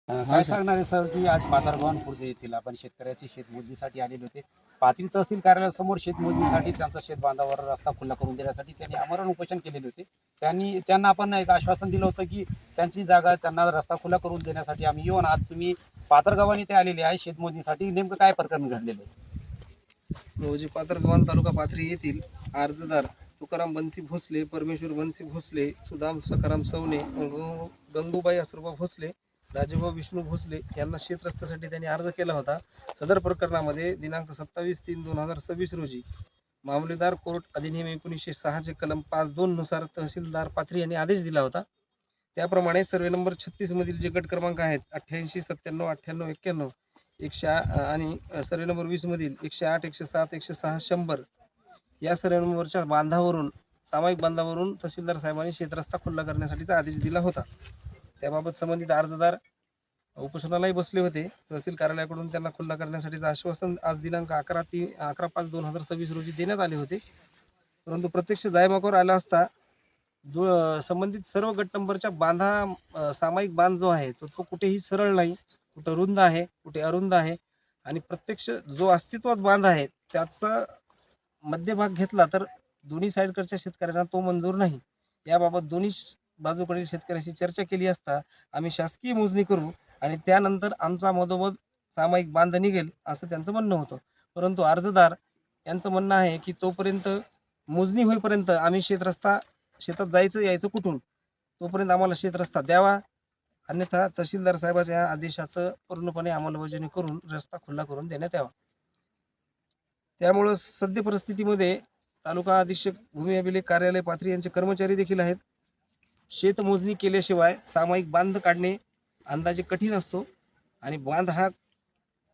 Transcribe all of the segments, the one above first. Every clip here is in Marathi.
काय सांगणार आहे सर की आज पाथरगाव खुर्द येथील आपण शेतकऱ्याची शेतमोजणीसाठी आलेले होते. पाथरी तहसील कार्यालयासमोर शेतमोजणीसाठी त्यांचा शेत बांधावर रस्ता खुला करून देण्यासाठी त्यांनी आमरण उपोषण केलेले होते. त्यांना आपण एक आश्वासन दिलं होतं की त्यांची जागा त्यांना रस्ता खुला करून देण्यासाठी आम्ही येऊन आज तुम्ही पाथरगावाने ते आलेले आहे शेतमोजणीसाठी. नेमकं काय प्रकरण घडलेलं आहे? रोजी पाथरगाव तालुका पाथरी येथील अर्जदार तुकाराम बनसी भोसले, परमेश्वर बनसी भोसले, सुदाम सकाराम सवने, गंगूबाई असुरबा भोसले, राजूभाऊ विष्णू भोसले यांना शेत रस्त्यासाठी त्यांनी अर्ज केला होता. सदर प्रकरणामध्ये दिनांक 27/3/2026 रोजी मामलेदार कोर्ट अधिनियम 1906 चे कलम 5(2) नुसार तहसीलदार पाथरी यांनी आदेश दिला होता. त्याप्रमाणे सर्वे नंबर 36 मधील जे गट क्रमांक आहेत 88, 97, 98, 91, 100 आणि सर्वे नंबर 20 मधील 108, 107, 106, 100 या सर्वे नंबरच्या बांधावरून सामायिक बांधावरून तहसीलदार साहेबांनी शेतरस्ता खुल्ला करण्यासाठीचा आदेश दिला होता. त्याबाबत संबंधित अर्जदार उपोषणालाही बसले होते. तहसील कार्यालयाकडून त्यांना खुल्ला करण्यासाठीचं आश्वासन आज दिनांक 11/5/2026 रोजी देण्यात आले होते. परंतु प्रत्यक्ष जायमागावर आला असता संबंधित सर्व गट नंबरच्या बांधा सामायिक बांध जो आहे तो कुठेही सरळ नाही, कुठं रुंद आहे, कुठे अरुंद आहे आणि प्रत्यक्ष जो अस्तित्वात बांध आहे त्याचा मध्यभाग घेतला तर दोन्ही साईडकडच्या शेतकऱ्यांना तो मंजूर नाही. याबाबत दोन्ही बाजूकडील शेतकऱ्यांशी चर्चा केली असता आम्ही शासकीय मोजणी करू आणि त्यानंतर आमचा मधोमध सामायिक बांध निघेल असं त्यांचं म्हणणं होतं. परंतु अर्जदार यांचं म्हणणं आहे की तोपर्यंत मोजणी होईपर्यंत आम्ही शेतात जायचं यायचं कुठून, तोपर्यंत आम्हाला शेतरस्ता द्यावा, अन्यथा तहसीलदार साहेबाच्या आदेशाचं पूर्णपणे अंमलबजावणी करून रस्ता खुला करून देण्यात यावा. त्यामुळं सद्य परिस्थितीमध्ये तालुका अधीक्षक भूमी अभिलेख कार्यालय पाथरी यांचे कर्मचारी देखील आहेत. शेतमोजणी केल्याशिवाय सामायिक बांध काढणे अंदाजे कठीण असतो आणि बांध हा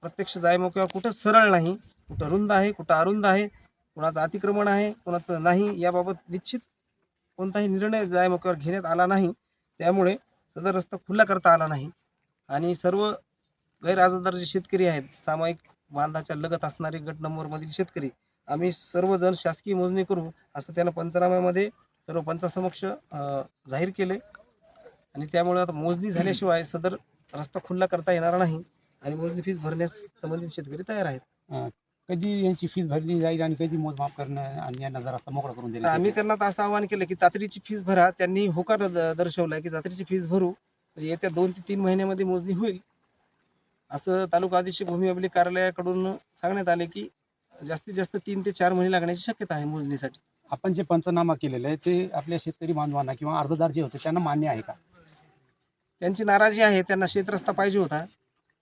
प्रत्यक्ष जायमागावर कुठंच सरळ नाही, कुठं रुंद आहे, कुठं अरुंद आहे, कुणाचं अतिक्रमण आहे, कुणाचं नाही, याबाबत निश्चित कोणताही निर्णय जायमागावर घेण्यात आला नाही. त्यामुळे सदर रस्ता खुला करता आला नाही आणि सर्व गैरअर्जदार जे शेतकरी आहेत, सामायिक बांधाच्या लगत असणारे गट नंबरमधील शेतकरी, आम्ही सर्वजण शासकीय मोजणी करू असं त्यानं पंचनाम्यामध्ये सर्व पंचासमक्ष जाहीर केले आणि त्यामुळे आता मोजणी झाल्याशिवाय सदर रस्ता खुला करता येणार नाही आणि मोजणी फीस भरण्यास संबंधित शेतकरी तयार आहेत. कधी यांची फीस भरली जाईल आणि कधी मोजमाप करणं आणि यांना जर रस्ता मोकळा करून दिला? आम्ही त्यांना तर असं आवाहन केलं की तातडीची फीस भरा. त्यांनी होकार दर्शवला की तातडीची फीस भरू, म्हणजे येत्या 2 ते 3 महिन्यामध्ये मोजणी होईल असं तालुका अधीक्षक भूमी अभिलेख कार्यालयाकडून सांगण्यात आले की जास्तीत जास्त 3 ते 4 महिने लागण्याची शक्यता आहे मोजणीसाठी. आपण जे पंचनामा केलेलं आहे ते आपल्या शेतकरी बांधवांना किंवा अर्जदार जे होते त्यांना मान्य आहे का? त्यांची नाराजी आहे, त्यांना शेतरस्ता पाहिजे होता.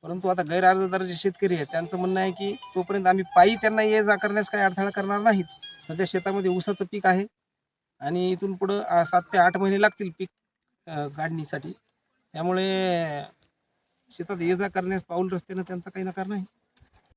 परंतु आता गैरअर्जदार जे शेतकरी आहेत त्यांचं म्हणणं आहे की तोपर्यंत आम्ही पायी त्यांना ये जा करण्यास काही अडथळा करणार नाहीत. सध्या शेतामध्ये ऊसाचं पीक आहे आणि इथून पुढं 7 ते 8 महिने लागतील पीक काढणीसाठी. त्यामुळे शेतात ये जा करण्यास पाऊल रस्त्यानं त्यांचा काही नकार नाही.